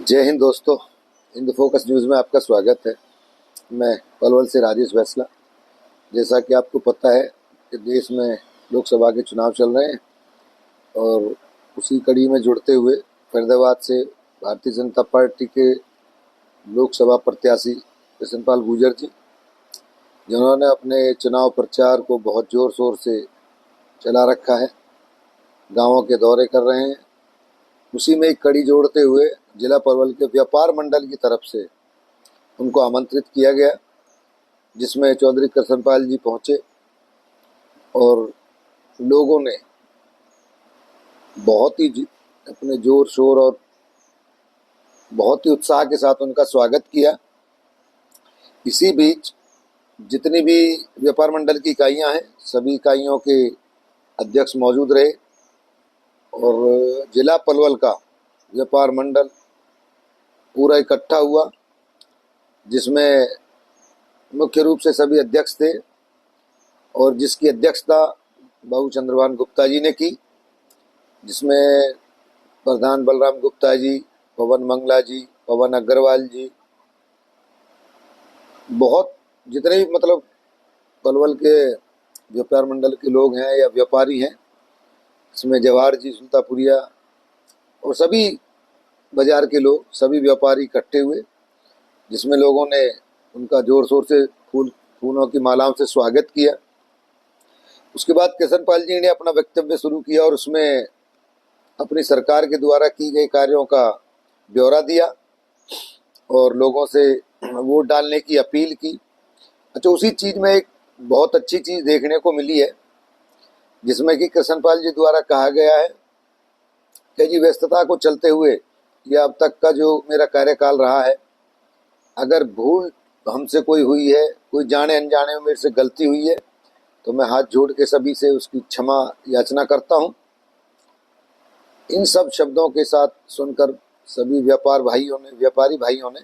जय हिंद दोस्तों, Hind focus news में आपका स्वागत है। मैं पलवल से राजेश बैसला। जैसा कि आपको पता है कि देश में लोकसभा के चुनाव चल रहे हैं और उसी कड़ी में जुड़ते हुए फरीदाबाद से भारतीय जनता पार्टी के लोकसभा प्रत्याशी कृष्णपाल गुर्जर जी, जिन्होंने अपने चुनाव प्रचार को बहुत ज़ोर शोर से चला रखा है, गाँवों के दौरे कर रहे हैं। उसी में एक कड़ी जोड़ते हुए जिला पलवल के व्यापार मंडल की तरफ से उनको आमंत्रित किया गया, जिसमें चौधरी कृष्णपाल जी पहुंचे और लोगों ने बहुत ही अपने जोर शोर और बहुत ही उत्साह के साथ उनका स्वागत किया। इसी बीच जितनी भी व्यापार मंडल की इकाइयां हैं, सभी इकाइयों के अध्यक्ष मौजूद रहे और जिला पलवल का व्यापार मंडल पूरा इकट्ठा हुआ, जिसमें मुख्य रूप से सभी अध्यक्ष थे और जिसकी अध्यक्षता बाबू चंद्रभान गुप्ता जी ने की, जिसमें प्रधान बलराम गुप्ता जी, पवन मंगला जी, पवन अग्रवाल जी, बहुत जितने भी पलवल के व्यापार मंडल के लोग हैं या व्यापारी हैं, इसमें जवाहर जी सुल्तापुरिया और सभी बाजार के लोग, सभी व्यापारी इकट्ठे हुए, जिसमें लोगों ने उनका जोर शोर से फूलों की मालाओं से स्वागत किया। उसके बाद कृष्णपाल जी ने अपना वक्तव्य शुरू किया और उसमें अपनी सरकार के द्वारा की गई कार्यों का ब्यौरा दिया और लोगों से वोट डालने की अपील की। अच्छा, उसी चीज़ में एक बहुत अच्छी चीज़ देखने को मिली है, जिसमें कि कृष्णपाल जी द्वारा कहा गया है कि जी व्यस्तता को चलते हुए या अब तक का जो मेरा कार्यकाल रहा है, अगर भूल हमसे कोई हुई है, कोई जाने अनजाने में मेरे से गलती हुई है, तो मैं हाथ जोड़ के सभी से उसकी क्षमा याचना करता हूं। इन सब शब्दों के साथ सुनकर सभी व्यापारी भाइयों ने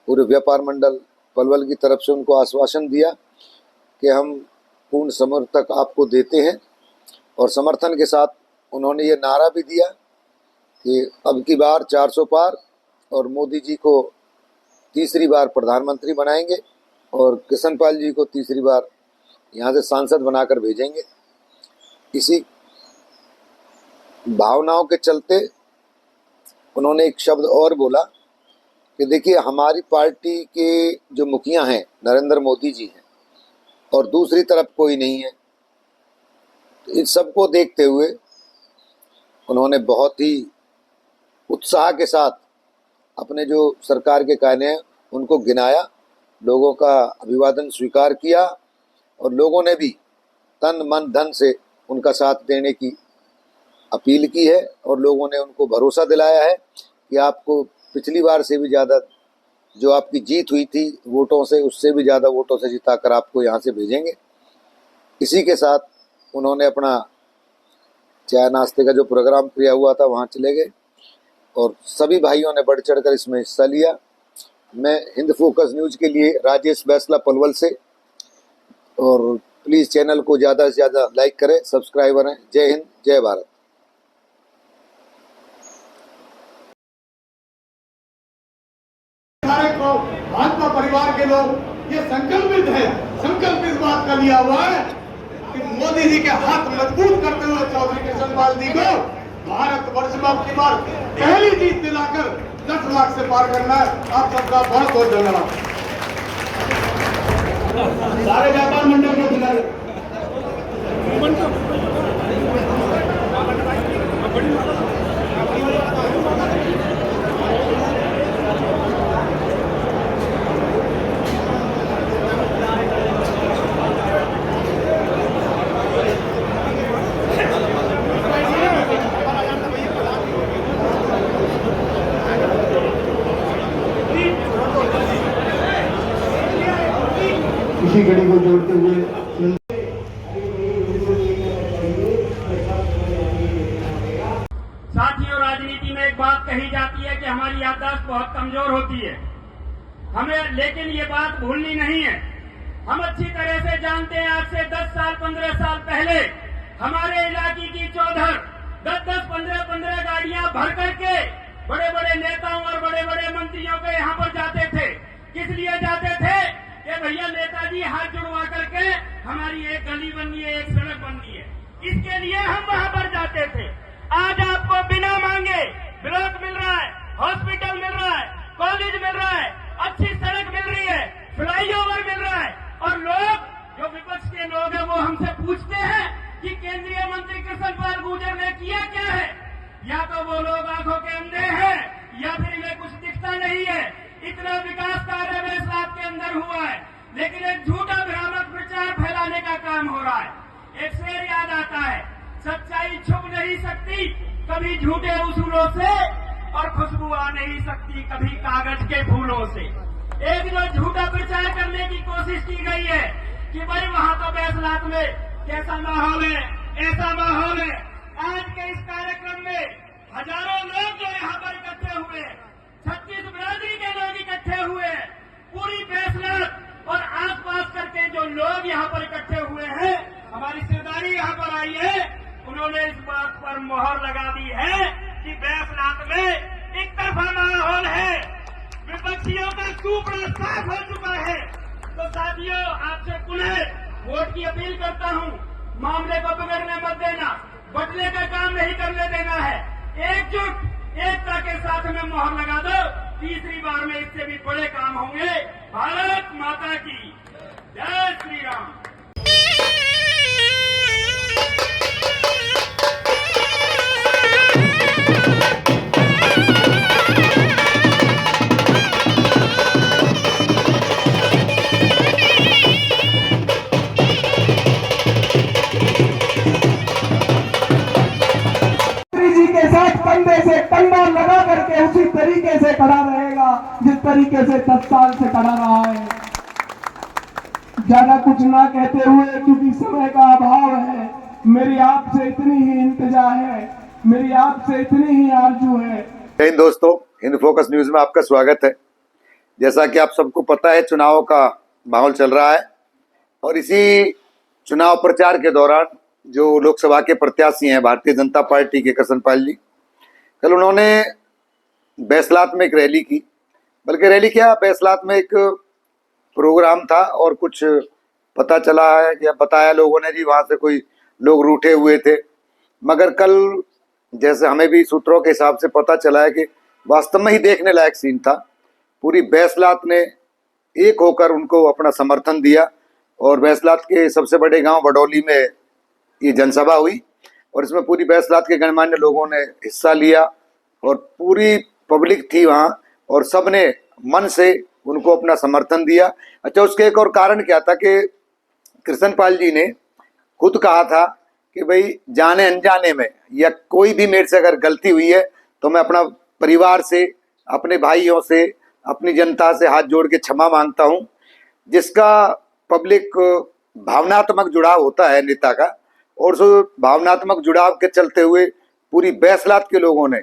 पूरे व्यापार मंडल पलवल की तरफ से उनको आश्वासन दिया कि हम पूर्ण समर्थक आपको देते हैं और समर्थन के साथ उन्होंने ये नारा भी दिया कि अब की बार 400 पार और मोदी जी को तीसरी बार प्रधानमंत्री बनाएंगे और कृष्णपाल जी को तीसरी बार यहाँ से सांसद बनाकर भेजेंगे। इसी भावनाओं के चलते उन्होंने एक शब्द और बोला कि देखिए, हमारी पार्टी के जो मुखिया हैं नरेंद्र मोदी जी हैं और दूसरी तरफ कोई नहीं है। तो इन सबको देखते हुए उन्होंने बहुत ही उत्साह के साथ अपने जो सरकार के कार्य हैं उनको गिनाया, लोगों का अभिवादन स्वीकार किया और लोगों ने भी तन मन धन से उनका साथ देने की अपील की है और लोगों ने उनको भरोसा दिलाया है कि आपको पिछली बार से भी ज़्यादा जो आपकी जीत हुई थी वोटों से, उससे भी ज़्यादा वोटों से जिताकर आपको यहाँ से भेजेंगे। इसी के साथ उन्होंने अपना चाय नाश्ते का जो प्रोग्राम किया हुआ था वहाँ चले गए और सभी भाइयों ने बढ़ चढ़कर इसमें हिस्सा लिया। मैं हिंद फोकस न्यूज़ के लिए राजेश बैसला पलवल से, और प्लीज़ चैनल को ज़्यादा से ज़्यादा लाइक करें, सब्सक्राइब करें। जय हिंद, जय भारत। भाजपा परिवार के लोग ये संकल्प इस बात का लिया हुआ है कि मोदी जी के हाथ मजबूत करते हुए चौधरी कृष्णपाल जी को भारत वर्ष में अपनी बार पहली जीत दिलाकर 10 लाख से पार करना है। आप सबका बहुत बहुत धन्यवाद। सारे व्यापार मंडल को बुला इसी घड़ी को जोड़ते हुए साथियों, राजनीति में एक बात कही जाती है कि हमारी याददाश्त बहुत कमजोर होती है हमें, लेकिन ये बात भूलनी नहीं है। हम अच्छी तरह से जानते हैं आज से 10 साल 15 साल पहले हमारे इलाके की चौधर 10-10, 15-15 गाड़ियां भर करके बड़े बड़े नेताओं और बड़े बड़े मंत्रियों के यहाँ पर जाते थे। किस लिए जाते थे कि भैया नेताजी हाथ जुड़वा करके हमारी एक गली बननी है, एक सड़क बननी है, इसके लिए हम वहाँ पर जाते थे। आज आपको बिना मांगे ब्लॉक मिल रहा है, हॉस्पिटल मिल रहा है, कॉलेज मिल रहा है, अच्छी सड़क मिल रही है, फ्लाईओवर मिल रहा है, और लोग जो विपक्ष के लोग हैं वो हमसे पूछते हैं कि केंद्रीय मंत्री कृष्ण पाल गुर्जर ने किया क्या है। या तो वो लोग आंखों के अंधे हैं या फिर इन्हें कुछ दिखता नहीं है। इतना विकास कार्य वेशलात के अंदर हुआ है, लेकिन एक झूठा भ्रामक प्रचार फैलाने का काम हो रहा है। एक शेर याद आता है, सच्चाई छुप नहीं सकती कभी झूठे उसूलों से, और खुशबू आ नहीं सकती कभी कागज के फूलों से। एक जो झूठा प्रचार करने की कोशिश की गई है कि भाई वहां तो बैसलात में कैसा माहौल है, ऐसा माहौल है। आज के इस कार्यक्रम में हजारों लोग जो यहाँ पर इकट्ठे हुए हैं, 36 बिरादरी के लोग इकट्ठे हुए हैं, पूरी बैसलात और आसपास करके जो लोग यहाँ पर इकट्ठे हुए हैं, हमारी सरदारी यहाँ पर आई है, उन्होंने इस बात पर मोहर लगा दी है कि बैसलात में एक तरफा माहौल है, विपक्षियों का सूपड़ा साफ हो चुका है। तो साथियों, आपसे पुनः वोट की अपील करता हूँ, मामले को बिगड़ने मत देना, बदले का काम नहीं करने देना है। एकजुट एकता के साथ में मोहर लगा दो, तीसरी बार में इससे भी बड़े काम होंगे। भारत माता की जय श्री राम। कंधे से कंधा लगा करके उसी तरीके से खड़ा रहेगा जिस तरीके से 10 साल से खड़ा रहा है। ज्यादा कुछ ना कहते हुए, क्योंकि समय का अभाव है, मेरी आपसे इतनी ही इंतजा है, मेरी आपसे इतनी ही आरजू है। जय हिंद दोस्तों, हिंद फोकस न्यूज में आपका स्वागत है। जैसा कि आप सबको पता है, चुनाव का माहौल चल रहा है और इसी चुनाव प्रचार के दौरान जो लोकसभा के प्रत्याशी हैं भारतीय जनता पार्टी के कृष्ण पाल जी, कल उन्होंने बैसलात में एक रैली की। बल्कि रैली क्या, बैसलात में एक प्रोग्राम था और कुछ पता चला है या बताया लोगों ने जी, वहाँ से कोई लोग रूठे हुए थे। मगर कल जैसे हमें भी सूत्रों के हिसाब से पता चला है कि वास्तव में ही देखने लायक सीन था। पूरी बैसलात ने एक होकर उनको अपना समर्थन दिया और बैसलात के सबसे बड़े गांव बडौली में ये जनसभा हुई और इसमें पूरी बैसलात के गणमान्य लोगों ने हिस्सा लिया और पूरी पब्लिक थी वहाँ और सब ने मन से उनको अपना समर्थन दिया। अच्छा, उसके एक और कारण क्या था कि कृष्ण पाल जी ने खुद कहा था कि भाई जाने अनजाने में या कोई भी मेरे से अगर गलती हुई है तो मैं अपना परिवार से, अपने भाइयों से, अपनी जनता से हाथ जोड़ के क्षमा मांगता हूँ। जिसका पब्लिक भावनात्मक जुड़ाव होता है नेता का, और उस भावनात्मक जुड़ाव के चलते हुए पूरी बैसलात के लोगों ने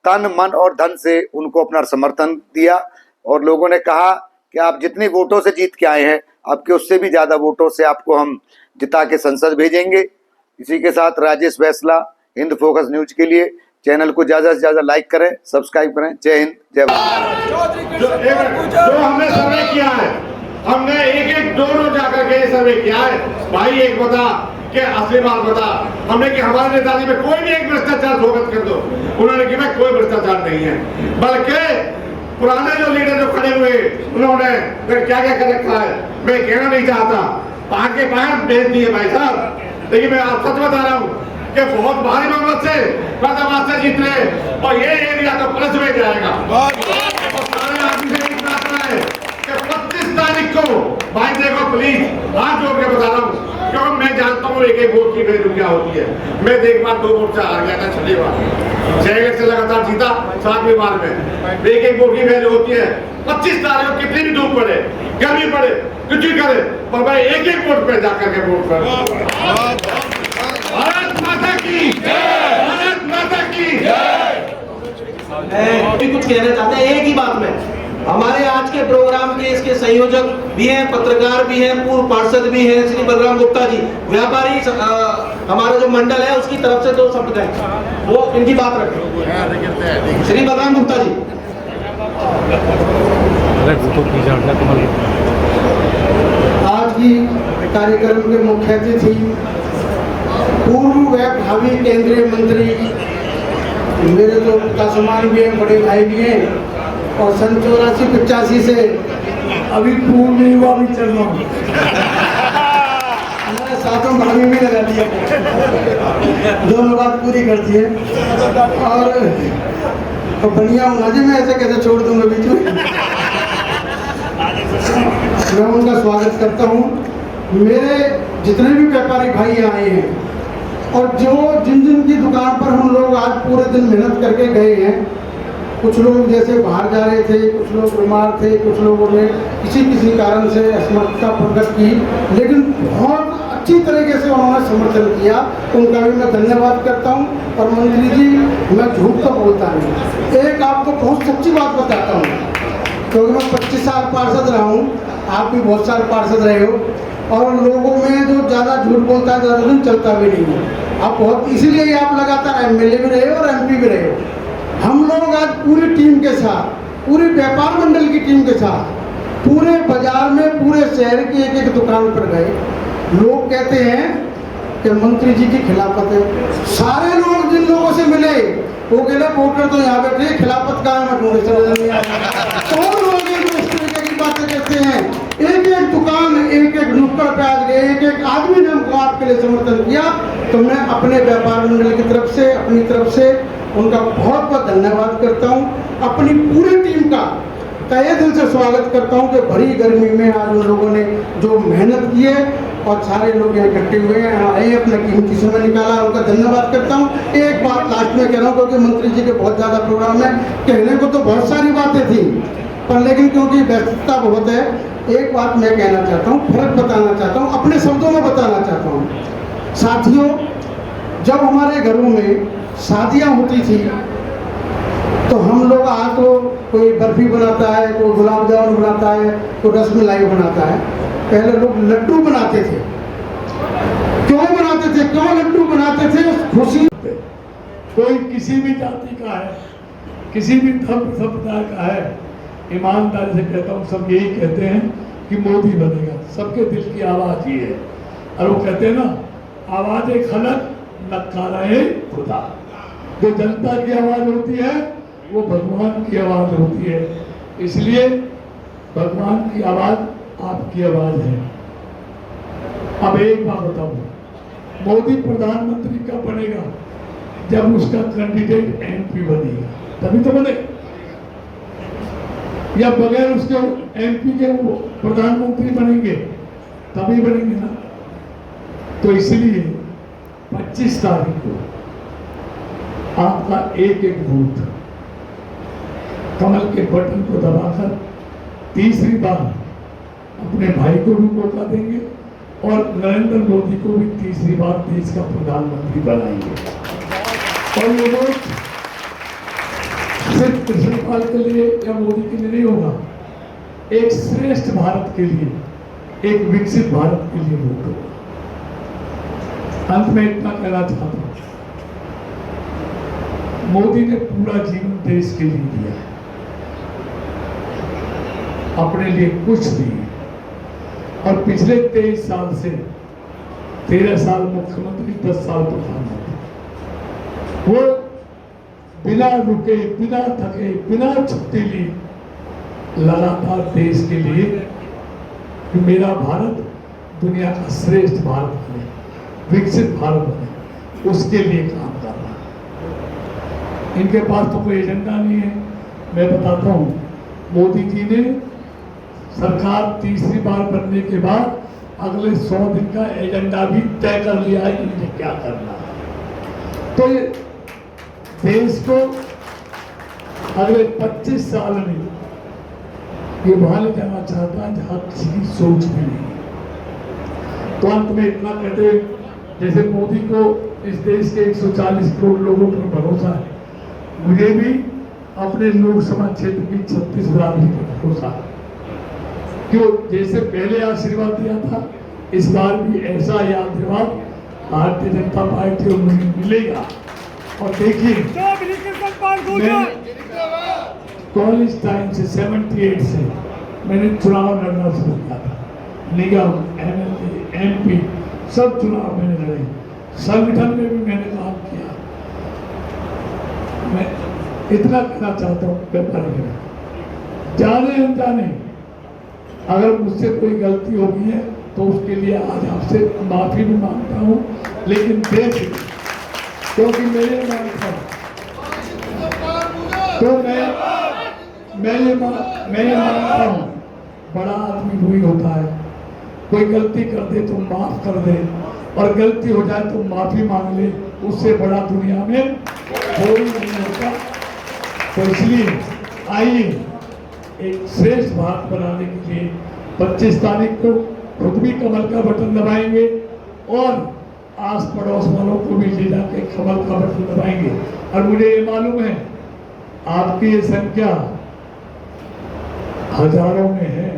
तन मन और धन से उनको अपना समर्थन दिया और लोगों ने कहा कि आप जितने वोटों से जीत के आए हैं, आपके उससे भी ज़्यादा वोटों से आपको हम जिता के संसद भेजेंगे। इसी के साथ राजेश बैसला, हिंद फोकस न्यूज के लिए चैनल को ज़्यादा से ज़्यादा लाइक करें, सब्सक्राइब करें। जय हिंद, जय भारत। जो हमने सर्वे किया है, हमने एक डोर जाकर के सर्वे किया है। भाई एक बता कि असली बात बता, हमने कि हमारे नेताजी में कोई भी एक भ्रष्टाचार सोगत कर दो। उन्होंने कि मैं कोई भ्रष्टाचार नहीं है, बल्कि पुराने जो लीडर जो खड़े हुए उन्होंने फिर क्या क्या कर रखा है मैं कहना नहीं चाहता, पार के पार भेज दिए भाई साहब। लेकिन मैं आप सच बता रहा हूँ कि बहुत भारी बहुमत से पैदावार से जीत रहे और ये एरिया तो प्लस में जाएगा। सारे आदमी से एक प्रार्थना है कि 25 तारीख को भाई देखो प्लीज हाथ जोड़ के बता रहा हूँ, क्योंकि मैं जानता हूँ एक वोट की वैल्यू क्या होती है। मैं एक बार 2 वोट से हार गया था, 6 बार 6 इलेक्शन लगातार जीता, 7वीं बार में एक वोट की वैल्यू होती है। 25 तारीख को कितनी भी धूप पड़े, गर्मी पड़े, कुछ भी करे, पर भाई एक वोट पे जाकर के वोट कर। भारत माता की जय, भारत माता की जय। भी कुछ कहना चाहते हैं एक ही बात में हमारे आज के प्रोग्राम के इसके संयोजक भी हैं, पत्रकार भी हैं, पूर्व पार्षद भी हैं, श्री बलराम गुप्ता जी। व्यापारी हमारा जो मंडल है उसकी तरफ से 2 शब्द हैं, वो इनकी बात रखें। श्री बलराम गुप्ता जी। आज की कार्यक्रम के मुख्य अतिथि पूर्व व भावी केंद्रीय मंत्री, मेरे तो पिता समान भी हैं, बड़े भाई भी हैं, और सन 84-85 से अभी पूर्व युवा भी चल रहा हूँ। हमारे साथों भाभी भी लगा दिया, दोनों बात पूरी करती है। और तो बढ़िया होना जी, मैं ऐसे कैसे छोड़ दूंगा बीच में। मैं उनका स्वागत करता हूँ। मेरे जितने भी व्यापारी भाई आए हैं और जो जिन जिन की दुकान पर हम लोग आज पूरे दिन मेहनत करके गए हैं, कुछ लोग जैसे बाहर जा रहे थे, कुछ लोग बीमार थे, कुछ लोगों ने किसी कारण से असमर्थता प्रकट की, लेकिन बहुत अच्छी तरीके से उन्होंने समर्थन किया, उनका भी मैं धन्यवाद करता हूं। और मंत्री जी, मैं झूठ तो बोलता नहीं, एक आपको बहुत सच्ची बात बताता हूँ, क्योंकि मैं 25 साल पार्षद रहा हूँ, आप भी बहुत साल पार्षद रहे हो, और लोगों में जो ज़्यादा झूठ बोलता है ज़्यादा दिन चलता भी नहीं है। आप बहुत, इसीलिए आप लगातार MLA भी रहे हो और MP भी रहे हो। हम लोग आज पूरी टीम के साथ, पूरी व्यापार मंडल की टीम के साथ पूरे बाजार में, पूरे शहर की एक दुकान पर गए। लोग कहते हैं कि मंत्री जी की खिलाफत है। सारे लोग जिन लोगों से मिले वो कहते वोटर तो यहाँ बैठे, खिलाफत का है, मैं ढूंढे समझ नहीं आया। कौन लोग इस तरीके की बातें कहते हैं? एक एक दुकान, एक एक नुक्कड़ पे आज गए, एक एक आदमी ने हमको आपके लिए समर्थन किया। तो मैं अपने व्यापार मंडल की तरफ से, अपनी तरफ से उनका बहुत बहुत धन्यवाद करता हूं। अपनी पूरी टीम का तहे दिल से स्वागत करता हूं कि भरी गर्मी में आज उन लोगों ने जो मेहनत की है और सारे लोग यहाँ इकट्ठे हुए हैं, आए, अपना कीमती समय निकाला, उनका धन्यवाद करता हूं। एक बात लास्ट में कह रहा हूँ, क्योंकि मंत्री जी के बहुत ज़्यादा प्रोग्राम है, कहने को तो बहुत सारी बातें थी, पर लेकिन क्योंकि व्यस्तता बहुत है, एक बात मैं कहना चाहता हूँ, फर्क बताना चाहता हूँ, अपने शब्दों में बताना चाहता हूँ। साथियों, जब हमारे घरों में शादियाँ होती थी तो हम लोग आज तो कोई बर्फी बनाता है, कोई गुलाब जामुन बनाता है, कोई रसमलाई बनाता है, पहले लोग लड्डू बनाते थे। क्यों बनाते थे? क्यों लड्डू बनाते थे? खुशी। कोई किसी भी जाति का है, किसी भी धर्म संप्रदाय का है, ईमानदारी से कहता हूँ, सब यही कहते हैं कि मोदी बनेगा। सबके दिल की आवाज ये है, और वो कहते हैं ना, आवाज खलक नकाराए खुदा। जो जनता की आवाज होती है वो भगवान की आवाज होती है, इसलिए भगवान की आवाज आपकी आवाज है। अब एक बात बताऊं, मोदी प्रधानमंत्री कब बनेगा? जब उसका कैंडिडेट MP बनेगा, तभी तो बनेगा, या बगैर उसके MP के वो प्रधानमंत्री बनेंगे तभी बनेंगे ना। तो इसलिए 25 तारीख को आपका एक एक वोट कमल के बटन को दबाकर तीसरी बार अपने भाई को भी मौका देंगे और नरेंद्र मोदी को भी तीसरी बार देश का प्रधानमंत्री बनाएंगे। और ये वोट सिर्फ कृष्णपाल के लिए या मोदी के लिए नहीं होगा, एक श्रेष्ठ भारत के लिए, एक विकसित भारत के लिए वोट होगा। अंत में इतना कहना चाहता हूं, मोदी ने पूरा जीवन देश के लिए दिया है, अपने लिए कुछ नहीं। और पिछले 23 साल से 13 साल मुख्यमंत्री, 10 साल प्रधानमंत्री, वो बिना रुके, बिना थके, बिना छुट्टी ली लगातार देश के लिए कि मेरा भारत दुनिया का श्रेष्ठ भारत बने, विकसित भारत बने, उसके लिए काम कर रहा है। इनके पास तो कोई एजेंडा नहीं है। मैं बताता हूँ, मोदी जी ने सरकार तीसरी बार बनने के बाद अगले 100 दिन का एजेंडा भी तय कर लिया है कि मुझे क्या करना है। तो ये देश को अगले 25 साल में ये वहां ले जाना चाहता है जहां किसी की सोच भी नहीं। तो अंत में इतना कहते, जैसे मोदी को इस देश के 140 करोड़ लोगों पर भरोसा है, मुझे भी अपने लोकसभा क्षेत्र की 36 बराबरी का घोषणा। क्यों जैसे पहले आशीर्वाद दिया था, इस बार भी ऐसा ही आशीर्वाद भारतीय जनता पार्टी को मिलेगा। और देखिए मैं कॉलेज टाइम से 78 से मैंने चुनाव लड़ना शुरू किया था। निगम, MLA, MP सब चुनाव मैंने लड़े। संगठन में भी मैंने काम किया। मैं इतना कहना चाहता हूँ व्यापारी में, जाने अनजाने अगर मुझसे कोई गलती हो गई है तो उसके लिए आज आपसे माफी भी मांगता हूँ, लेकिन देश क्योंकि मेरे मानता हूँ तो मैं ये मानता हूँ बड़ा आदमी वही होता है, कोई गलती कर दे तो माफ कर दे और गलती हो जाए तो माफी मांग ले, उससे बड़ा दुनिया में कोई नहीं होता। तो इसलिए आइए एक श्रेष्ठ भारत बनाने के लिए 25 तारीख को खुद भी कमल का बटन दबाएंगे और आस पड़ोस वालों को भी ले जाके कमल का बटन दबाएंगे। और मुझे ये मालूम है आपकी ये संख्या हजारों में है,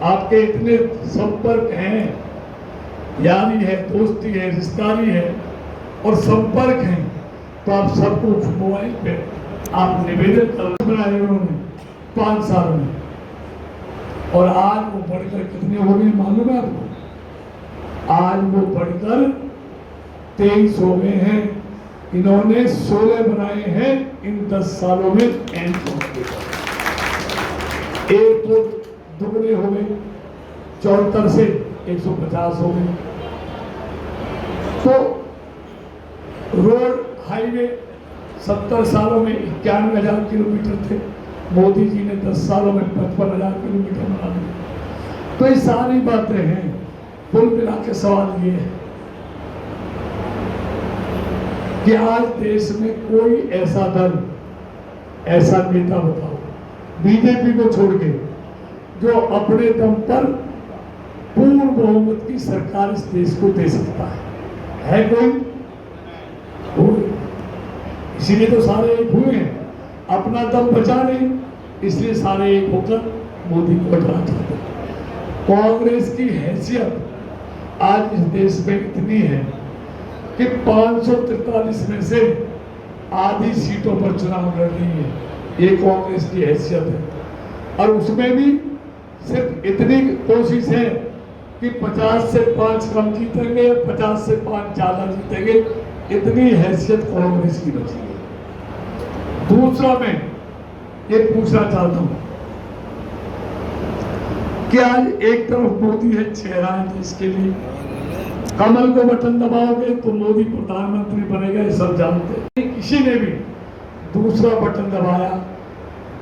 आपके इतने संपर्क हैं, यारी है, दोस्ती है, रिश्तेदारी है और संपर्क है, तो आप सबको मोबाइल पे आप निवेदन कर बनाए उन्होंने 5 साल में, और आज वो बढ़कर कितने हो गए मालूम है आपको? आज वो बढ़कर 23 हो गए हैं। इन्होंने 16 बनाए हैं इन 10 सालों में। एयरपोर्ट दुगने हो गए, 74 से 150 हो गए। तो रोड हाईवे 70 सालों में 91,000 किलोमीटर थे, मोदी जी ने 10 सालों में 55,000 किलोमीटर बना दिए। तो ये सारी बातें हैं। कुल मिला के सवाल ये है कि आज देश में कोई ऐसा दल, ऐसा नेता बताओ बीजेपी को छोड़ के जो अपने दम पर पूर्ण बहुमत की सरकार इस देश को दे सकता है कोई? इसीलिए तो सारे एक हुए हैं, अपना दम बचा नहीं, इसलिए सारे एक होकर मोदी को हटाना चाहते हैं। कांग्रेस की हैसियत आज इस देश में इतनी है कि 543 में से आधी सीटों पर चुनाव लड़ रही है, ये कांग्रेस की हैसियत है। और उसमें भी सिर्फ इतनी कोशिश है कि 50 से 5 कम जीतेंगे, 50 से 5 ज्यादा जीतेंगे, इतनी हैसियत कांग्रेस की बची है। दूसरा मैं ये पूछना चाहता हूं कि आज एक तरफ मोदी है, चेहरा है देश के लिए, कमल को बटन दबाओगे तो मोदी प्रधानमंत्री बनेगा, ये सब जानते हैं। किसी ने भी दूसरा बटन दबाया,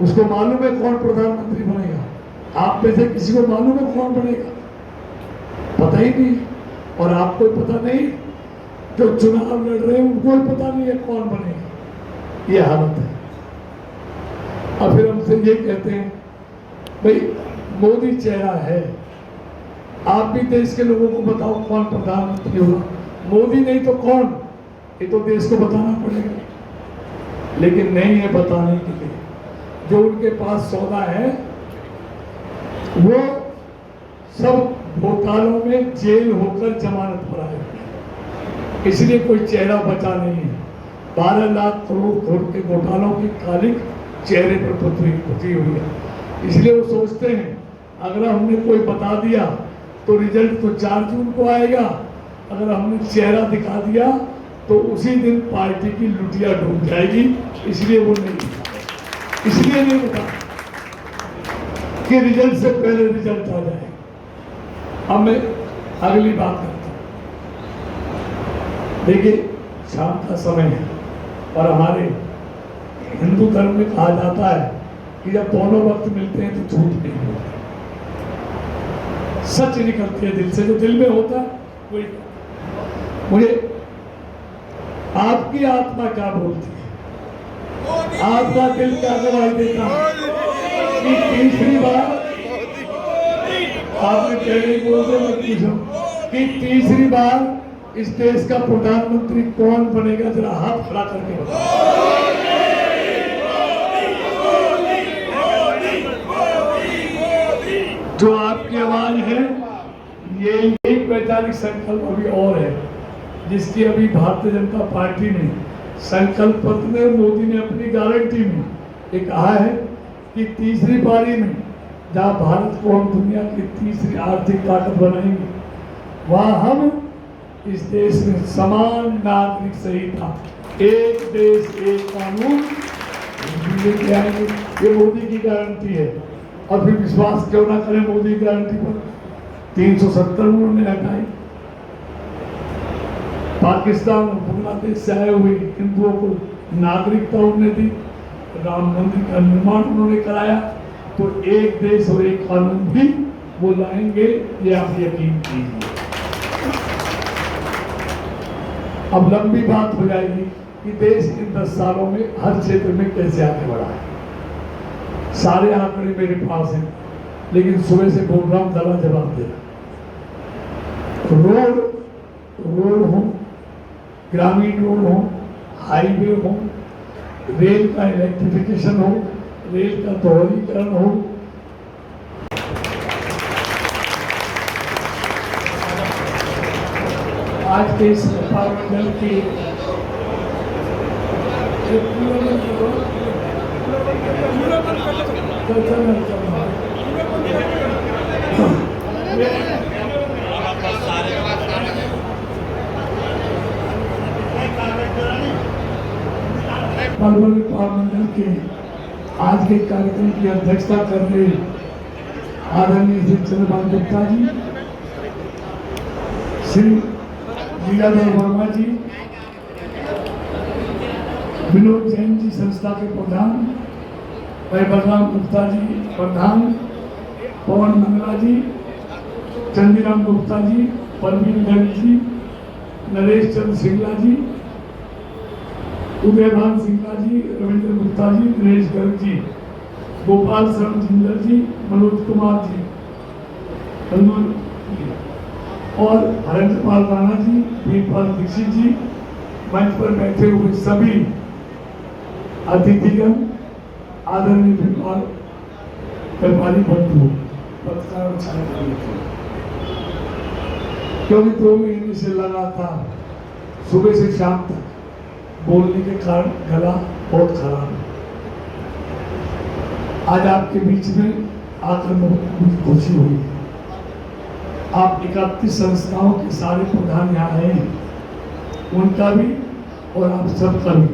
उसको मालूम है कौन प्रधानमंत्री बनेगा? आप में से किसी को मालूम है कौन बनेगा? पता ही नहीं। और आपको पता नहीं, जो चुनाव लड़ रहे हैं उनको पता नहीं है कौन बनेगा। ये हालत है। और फिर हमसे ये कहते हैं भाई मोदी चेहरा है, आप भी देश के लोगों को बताओ कौन प्रधानमंत्री होगा। मोदी नहीं तो कौन? ये तो देश को बताना पड़ेगा, लेकिन नहीं है बताने के लिए। जो उनके पास सौदा है वो सब घोटालों में जेल होकर जमानत पर आए, इसलिए कोई चेहरा बचा नहीं है। 12 लाख करोड़ के घोटालों की कालिक चेहरे पर पुती हुई है। इसलिए वो सोचते हैं अगर हमने कोई बता दिया तो रिजल्ट तो 4 जून को आएगा, अगर हमने चेहरा दिखा दिया तो उसी दिन पार्टी की लुटिया डूब जाएगी। इसलिए वो नहीं बता कि रिजल्ट से पहले रिजल्ट आ जाए। अब मैं अगली बात करता हूं। देखिए शाम का समय है और हमारे हिंदू धर्म में कहा जाता है कि जब दोनों वक्त मिलते हैं तो झूठ नहीं होता, सच निकलती है दिल से, जो दिल में होता है वही। मुझे आपकी आत्मा क्या बोलती है, आपका दिल क्या गवाही देता है कि तीसरी बार आपने पहले ही बोलते मत पूछो कि तीसरी बार इस देश का प्रधानमंत्री कौन बनेगा? जरा हाथ खड़ा करके बताओ। जो आपकी आवाज है, ये एक वैचारिक संकल्प अभी और है, जिसकी अभी भारतीय जनता पार्टी ने संकल्प पत्र में, मोदी ने अपनी गारंटी में ये कहा है कि तीसरी पारी में जहाँ भारत को हम दुनिया की तीसरी आर्थिक ताकत बनाएंगे, वहाँ हम इस देश में समान नागरिक संहिता, एक देश एक कानून लेके आएंगे। ये मोदी की गारंटी है। और फिर विश्वास क्यों ना करें मोदी की गारंटी पर? 370 उन्होंने हटाई। पाकिस्तान और बांग्लादेश से आए हुए हिंदुओं को नागरिकता उन्होंने दी। राम मंदिर का निर्माण उन्होंने कराया। तो एक देश और एक कानून भी वो लाएंगे, ये आप यकीन कीजिए। अब लंबी बात हो जाएगी कि देश इन 10 सालों में हर क्षेत्र में कैसे आगे बढ़ा है। सारे आंकड़े मेरे पास हैं, लेकिन सुबह से बोल रहा हूं, जरा जवाब दे रहा। रोड हो, ग्रामीण रोड हो, हाईवे हो, रेल का इलेक्ट्रिफिकेशन हो, रेल का दोहरीकरण हो, आज के इस पार्लियामेंट की पार्लियामेंट के आज के कार्यक्रम की अध्यक्षता कर रहे आदरणीय श्री चंद्रभान गुप्ता जी, श्री लीलाधर वर्मा जी, विनोद जैन जी संस्था के प्रधान, भाई बलराम गुप्ता जी प्रधान, पवन मंगला जी, चंदीराम गुप्ता जी, परवीन गंज जी, नरेश चंद्र सिंगला जी, उदयभान सिंगला जी, रविंद्र गुप्ता जी, नरेश गर्ग जी, गोपाल शरण जिंदल जी, मनोज कुमार जी, और हरेंद्र पाल राणा जी, वीरपाल दीक्षित जी, मंच पर बैठे हुए सभी अतिथिगण, आदरणीय विद्वान व्यापारी बंधु, पत्रकार, क्योंकि 2 महीने से लगातार सुबह से शाम तक बोलने के कारण गला बहुत खराब है। आज आपके बीच में आकर मुझे खुशी हुई। आप 31 संस्थाओं के सारे प्रधान यहाँ आए हैं, उनका भी और आप सबका भी